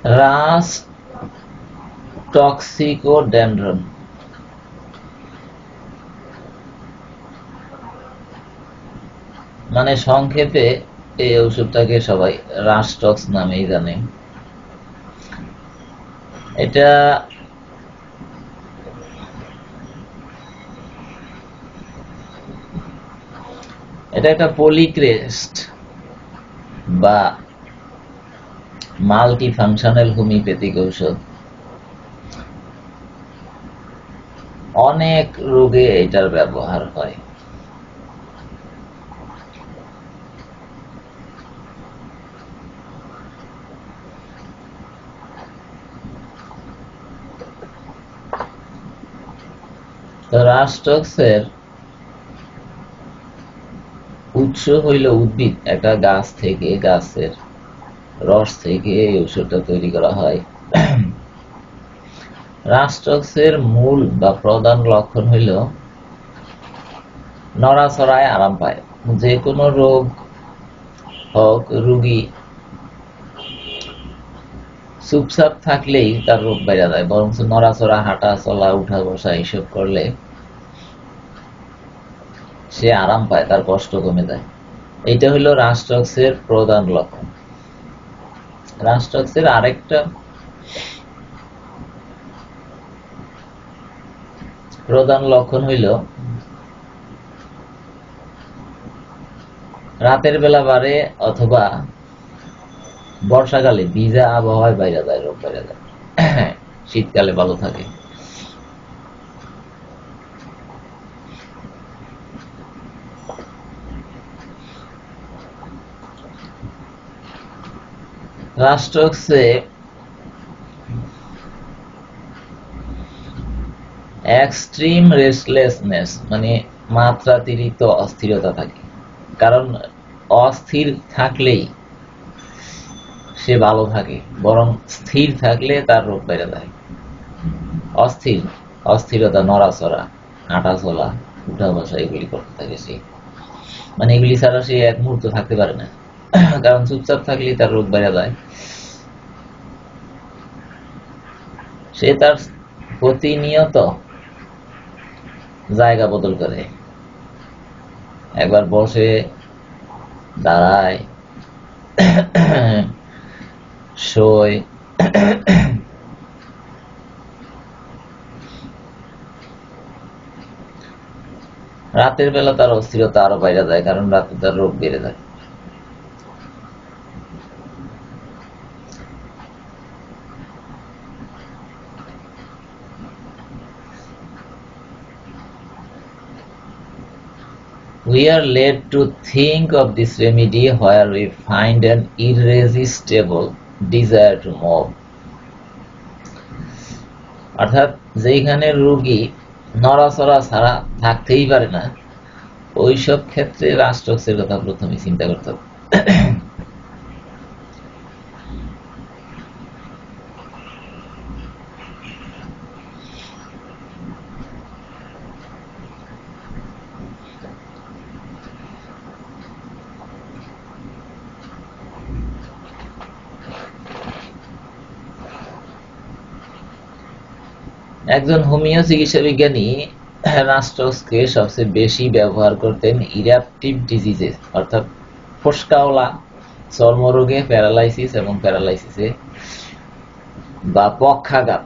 রাস টক্সিকোডেন্ড্রন মানে সংক্ষেপে এই ওষুধটাকে সবাই রাস্টক্স নামেই জানে। এটা একটা পলিক্রেস্ট বা মাল্টি ফাংশনাল হোমিওপ্যাথিক ঔষধ। অনেক রোগে এটার ব্যবহার হয়। রাস্টক্সের উৎস হইল উদ্ভিদ, একটা গাছ থেকে, গাছের রস থেকে এই ওষুধটা তৈরি করা হয়। রাস্টক্সের মূল বা প্রধান লক্ষণ হইল নড়াচড়ায় আরাম পায়। যে কোনো রোগ হোক, রোগী চুপচাপ থাকলেই তার রোগ বেড়ে যায়, বরং নড়াচড়া, হাঁটা চলা, উঠা বসা এইসব করলে সে আরাম পায়, তার কষ্ট কমে যায়। এইটা হলো রাস্টক্সের প্রধান লক্ষণ। রাস্টক্সের আরেকটা প্রধান লক্ষণ হইল রাতের বেলা বাড়ে অথবা বর্ষাকালে ভিজা আবহাওয়ায় বাইরে যায়, রোগ বাইরে যায়। শীতকালে ভালো থাকে। রাস্টক্সে এক্সট্রিম রেস্টলেসনেস মানে মাত্রাতিরিক্ত অস্থিরতা থাকে। কারণ অস্থির থাকলেই সে ভালো থাকে, বরং স্থির থাকলে তার রোগ বেড়ে যায়। অস্থিরতা, নড়াচড়া, হাঁটা চলা, উঠা বসা এগুলি করতে থাকে সে, মানে এগুলি ছাড়া সে এক মুহূর্ত থাকতে পারে না। কারণ চুপচাপ থাকলেই তার রোগ বেড়ে যায়। সে তার প্রতিনিয়ত জায়গা বদল করে, একবার বসে, দাঁড়ায়, শোয়। রাতের বেলা তার অস্থিরতা আরো বাইরে যায়, কারণ রাতে তার রোগ বেড়ে যায়। We are led to think of this remedy where we find an irresistible desire to move. অর্থাৎ যেখানে রোগী নড়াচড়া ছাড়া থাকতেই পারে না, ওইসব ক্ষেত্রে রাস্টক্সের কথা প্রথমে চিন্তা করতে হবে। একজন হোমিও চিকিৎসা বিজ্ঞানী রাস্টক্সকে সবচেয়ে বেশি ব্যবহার করতেন ইরাপটিভ ডিজিজে, অর্থাৎ ফোসকাওলা, চর্মরোগে, প্যারালাইসিস এবং প্যারালাইসিসে বা পক্ষাঘাত,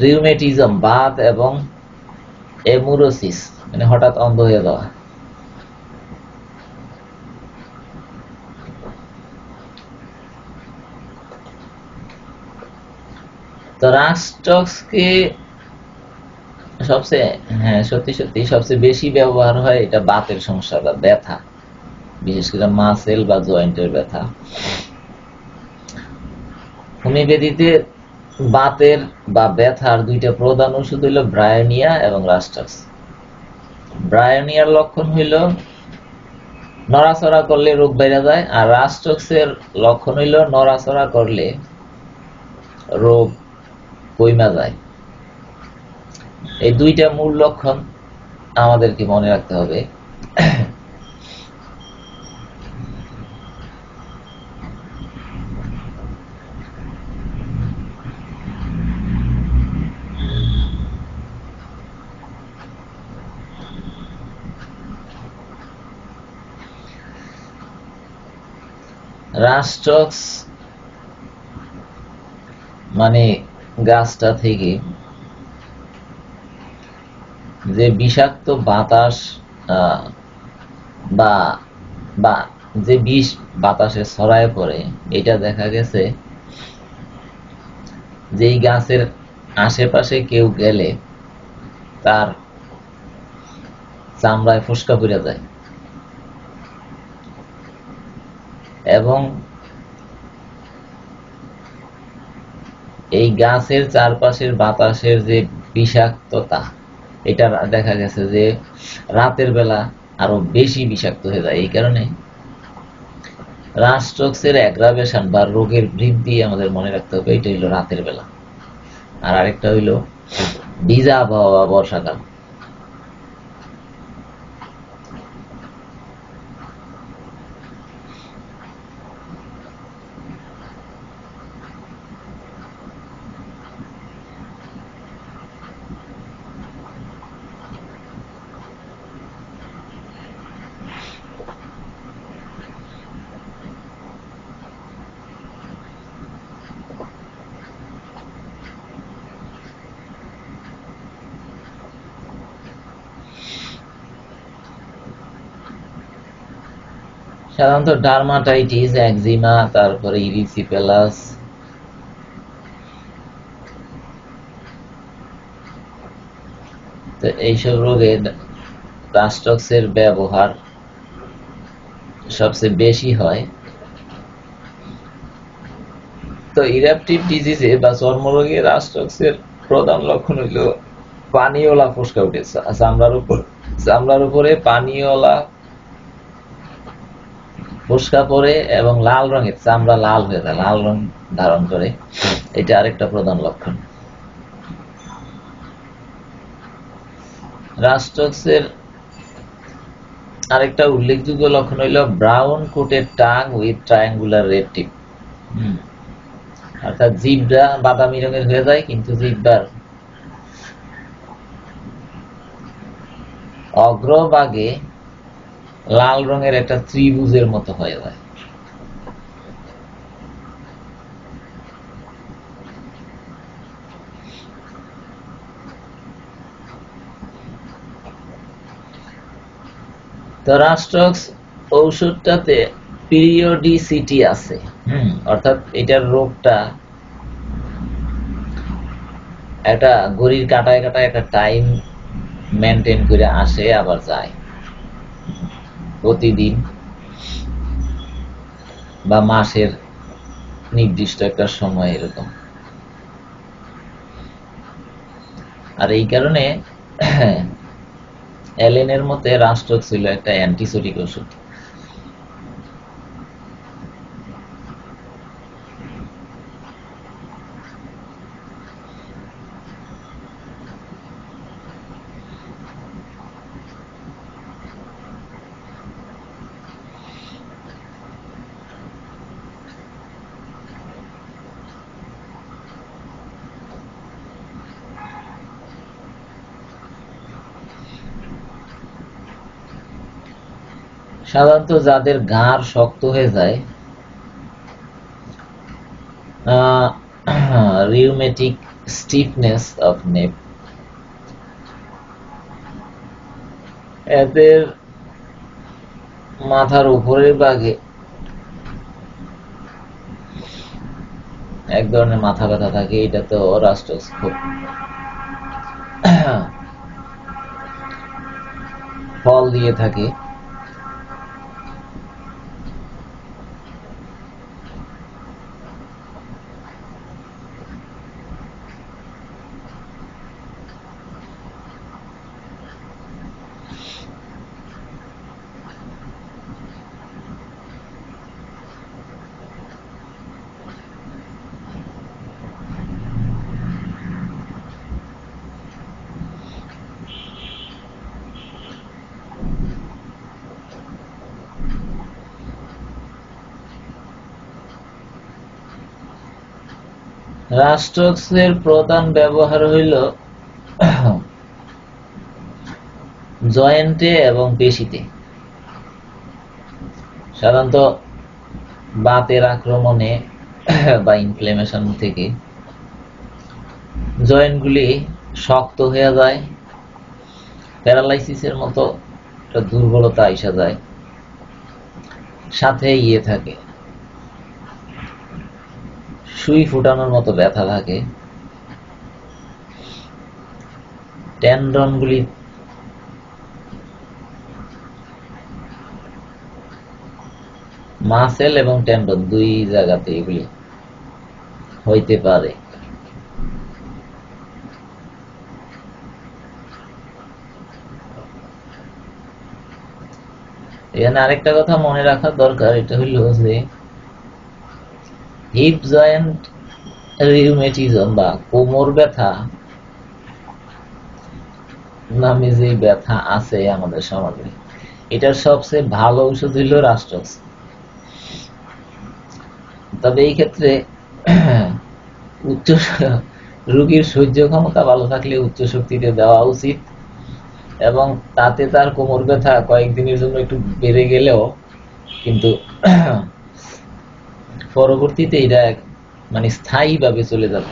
রিউমেটিজম, বাত এবং এমুরোসিস মানে হঠাৎ অন্ধ হয়ে যাওয়া। তো রাস্টক্সকে সবচেয়ে বেশি ব্যবহার হয় এটা বাতের সমস্যা বা ব্যথা, বিশেষ করে মাসেল বা জয়েন্টের ব্যথা। হোমিওপ্যাথিতে বাতের বা ব্যথার দুইটা প্রধান ওষুধ হইল ব্রায়োনিয়া এবং রাস্টক্স। ব্রায়োনিয়ার লক্ষণ হইল নড়াচড়া করলে রোগ বেড়ে যায়, আর রাস্টক্সের লক্ষণ হইল নড়াচড়া করলে রোগ কইমা যায়। এই দুইটা মূল লক্ষণ আমাদেরকে মনে রাখতে হবে। রাস্টক্স মানে গাছটা থেকে যে বিষাক্ত বাতাস বা বা যে বিষ বাতাসে ছড়ায় পড়ে, এটা দেখা গেছে যে এই গাছের আশেপাশে কেউ গেলে তার চামড়ায় ফোস্কা পড়ে যায়, এবং এই গাছের চারপাশের বাতাসের যে বিষাক্ততা, এটা দেখা গেছে যে রাতের বেলা আরো বেশি বিষাক্ত হয়ে যায়। এই কারণে রাস্টক্সের অ্যাগ্রাভেশন বা রোগের বৃদ্ধি আমাদের মনে রাখতে হবে, এটা হইল রাতের বেলা। আর আরেকটা হইল ভিজা আবহাওয়া, বর্ষাকাল। সাধারণত ডার্মাটাইটিস, একজিমা, তারপরে ইরিসিপেলাস, তো এইসব রোগে রাস্টক্সের ব্যবহার সবচেয়ে বেশি হয়। তো ইরাপটিভ ডিজিজে বা চর্মরোগে রাস্টক্সের প্রধান লক্ষণ হইল পানিওলা ফোস্কা উঠে, চামড়ার উপরে পানিওলা ফোস্কা পড়ে এবং লাল রঙের, চামড়া লাল হয়ে যায়, লাল রং ধারণ করে। এটা আরেকটা প্রধান লক্ষণ। রাস্টক্সের আরেকটা উল্লেখযোগ্য লক্ষণ হইল brown coated tongue with triangular red tip, অর্থাৎ জিহ্বা বাদামি রঙের হয়ে যায়, কিন্তু জিহ্বার অগ্রভাগে লাল রঙের একটা ত্রিভুজের মতো হয়ে যায়। তো রাস্টক্স ঔষধটাতে পিরিয়ডিসিটি আছে, অর্থাৎ এটার রোগটা একটা ঘড়ির কাটায় কাটায় একটা টাইম মেনটেন করে আসে আবার যায়, প্রতিদিন বা মাসের নির্দিষ্ট একটা সময় এরকম। আর এই কারণে অ্যালেনের মতে রাস্টক্স ছিল একটা অ্যান্টিসেপটিক ওষুধ। সাধারণত যাদের ঘাড় শক্ত হয়ে যায়, রিউমেটিক স্টিফনেস অফ নেক, এদের মাথার উপরের ভাগে এক ধরনের মাথা ব্যথা থাকে, এটা তো রাস্টক্স খুব ফল দিয়ে থাকে। রাস্টক্সের প্রধান ব্যবহার হইল জয়েন্টে এবং পেশিতে। সাধারণত বাতের আক্রমণে বা ইনফ্লেমেশন থেকে জয়েন্টগুলি শক্ত হয়ে যায়, প্যারালাইসিসের মতো একটা দুর্বলতা আইসা যায়, সাথে থাকে সুই ফুটানোর মতো ব্যথা থাকে, টেন্ডনগুলি মাসেল এবং টেন্ডন দুই জায়গাতে এগুলি হইতে পারে। এখানে আরেকটা কথা মনে রাখা দরকার, এটা হইল যে হিপ জয়েন্ট রিউমেটিজম বা কোমর ব্যথা নামে যে ব্যথা আছে আমাদের সমাজে, এটার সবচেয়ে ভালো ঔষধ হইল রাস্টক্স। তবে এই ক্ষেত্রে উচ্চ রোগীর সহ্য ক্ষমতা ভালো থাকলে উচ্চ শক্তিতে দেওয়া উচিত, এবং তাতে তার কোমর ব্যথা কয়েকদিনের জন্য একটু বেড়ে গেলেও কিন্তু পরবর্তীতে এটা মানে স্থায়ী ভাবে চলে যাবে।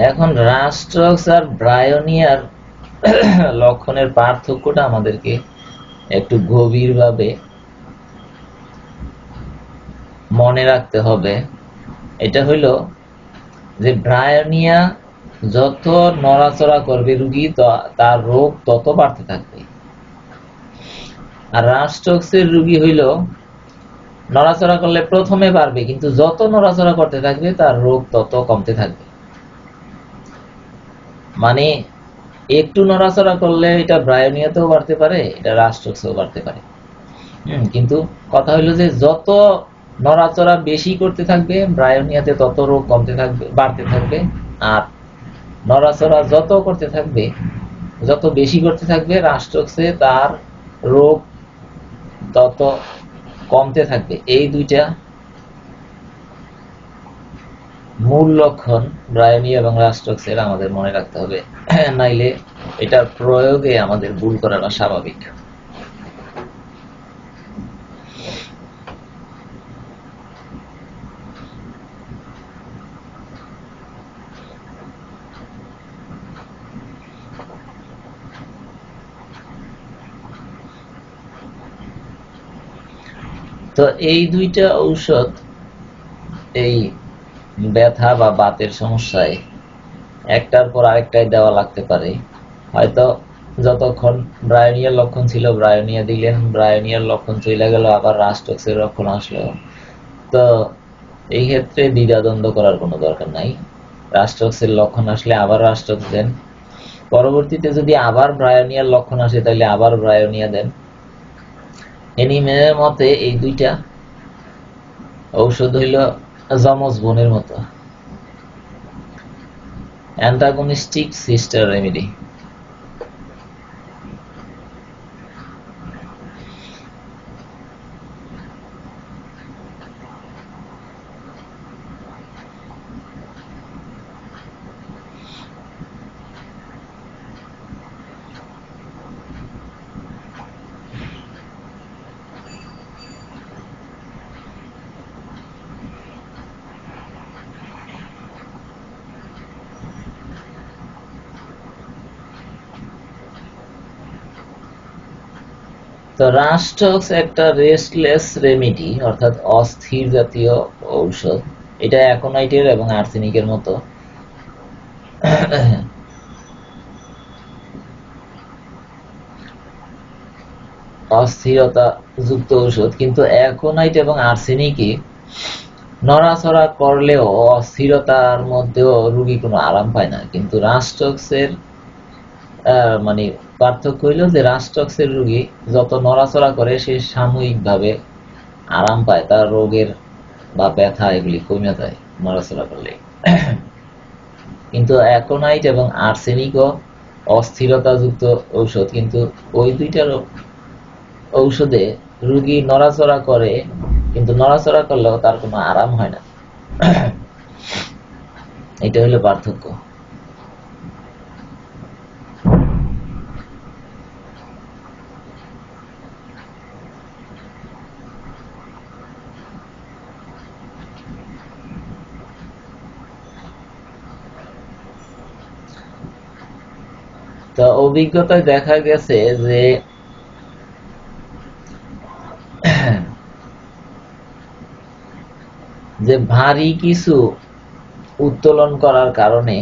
এখন রাস্টক্স আর ব্রায়োনিয়ার লক্ষণের পার্থক্যটা আমাদেরকে একটু গভীরভাবে মনে রাখতে হবে। এটা হইল যে ব্রায়োনিয়া যত নড়াচড়া করবে রোগী, তার রোগ তত বাড়তে থাকবে। আর রাস্টক্সের রোগী হইল নড়াচড়া করলে প্রথমে বাড়বে, কিন্তু যত নড়াচড়া করতে থাকবে তার রোগ তত কমতে থাকবে। মানে একটু নড়াচড়া করলে এটা ব্রায়োনিয়াতেও বাড়তে পারে, এটা রাস্টক্সেও বাড়তে পারে। কিন্তু কথা হইল যে যত নড়াচড়া বেশি করতে থাকবে ব্রায়োনিয়াতে তত রোগ কমতে থাকবে, বাড়তে থাকবে। আর নড়াচড়া যত করতে থাকবে, যত বেশি করতে থাকবে রাস্টক্সে তার রোগ তত কমতে থাকবে। এই দুইটা মূল লক্ষণ ব্রায়োনিয়া এবং রাস্টক্সের আমাদের মনে রাখতে হবে, নাইলে এটার প্রয়োগে আমাদের ভুল করাটা স্বাভাবিক। তো এই দুইটা ঔষধ এই ব্যথা বা বাতের সমস্যায় একটার পর আরেকটাই দেওয়া লাগতে পারে। হয়তো যতক্ষণ ব্রায়োনিয়ার লক্ষণ ছিল ব্রায়োনিয়া দিলেন, ব্রায়োনিয়ার লক্ষণ চলে গেল, আবার রাস্টক্সের লক্ষণ আসলো। তো এই ক্ষেত্রে দ্বিধাদ্বন্দ্ব করার কোনো দরকার নাই। রাস্টক্সের লক্ষণ আসলে আবার রাস্টক্স দেন, পরবর্তীতে যদি আবার ব্রায়োনিয়ার লক্ষণ আসে তাহলে আবার ব্রায়োনিয়া দেন। এনিমের মতে এই দুইটা ঔষধ হইল যমজ বোনের মতো, অ্যান্টাগনিস্টিক সিস্টার রেমেডি। তো রাস্টক্স একটা রেস্টলেস রেমেডি, অর্থাৎ অস্থির জাতীয় ঔষধ। এটা অ্যাকোনাইটের এবং আর্সেনিকের মতো অস্থিরতা যুক্ত ঔষধ। কিন্তু অ্যাকোনাইট এবং আর্সেনিকে নড়াচড়া করলেও অস্থিরতার মধ্যেও রোগী কোনো আরাম পায় না। কিন্তু রাস্টক্সের মানে পার্থক্য হইল যে রাস্টক্সের রোগী যত নড়াচড়া করে সে সাময়িকভাবে আরাম পায়, তার রোগের বা ব্যথা এগুলি কমে যায় নড়াচড়া করলে। কিন্তু অ্যাকোনাইট এবং আর্সেনিকও অস্থিরতাযুক্ত ঔষধ, কিন্তু ওই দুইটার ঔষধে রোগী নড়াচড়া করে কিন্তু নড়াচড়া করলেও তার কোনো আরাম হয় না। এটা হলো পার্থক্য। তো অভিজ্ঞতায় দেখা গেছে যে যে ভারী কিছু উত্তোলন করার কারণে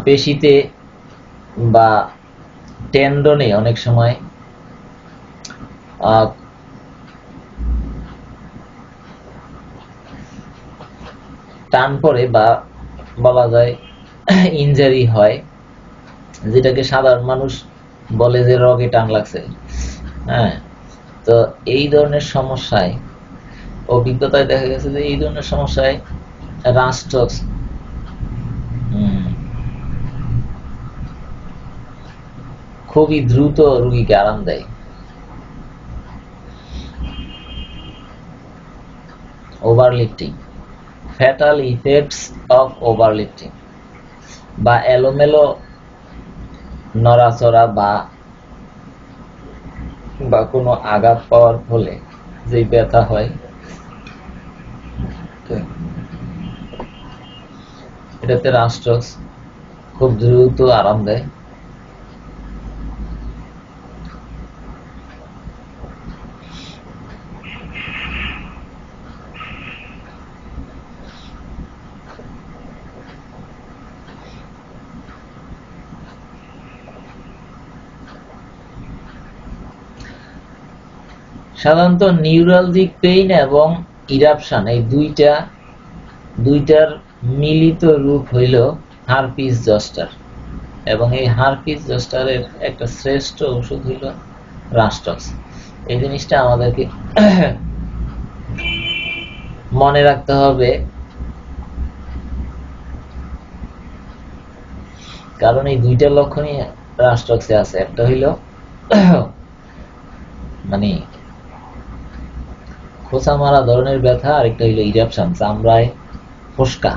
পেশিতে বা টেন্ডনে অনেক সময় টান পড়ে বা বলা যায় ইনজারি হয়, যেটাকে সাধারণ মানুষ বলে যে রগে টান লাগছে। হ্যাঁ, তো এই ধরনের সমস্যায় অভিজ্ঞতায় দেখা গেছে যে এই ধরনের সমস্যায় রাস্টক্স খুবই দ্রুত রোগীকে আরাম দেয়। ওভারলিফটিং, ফ্যাটাল ইফেক্টস অফ ওভারলিফটিং বা এলোমেলো নড়াচড়া বা কোনো আঘাত পাওয়ার ফলে যে ব্যথা হয়, এটাতে রাস্টক্স খুব দ্রুত আরাম দেয়। সাধারণত নিউরালজিক পেইন এবং ইরাপশন, এই দুইটার মিলিত রূপ হইল হারপিস জস্টার, এবং এই হারপিস জস্টারের একটা শ্রেষ্ঠ ওষুধ হইল রাস্টক্স। এই জিনিসটা আমাদেরকে মনে রাখতে হবে, কারণ এই দুইটা লক্ষণই রাস্টক্সে আছে। একটা হইল মানে খোঁচা মারা ধরনের ব্যথা, আর একটা হইল ইরাপশন, চামড়ায় ফোস্কা।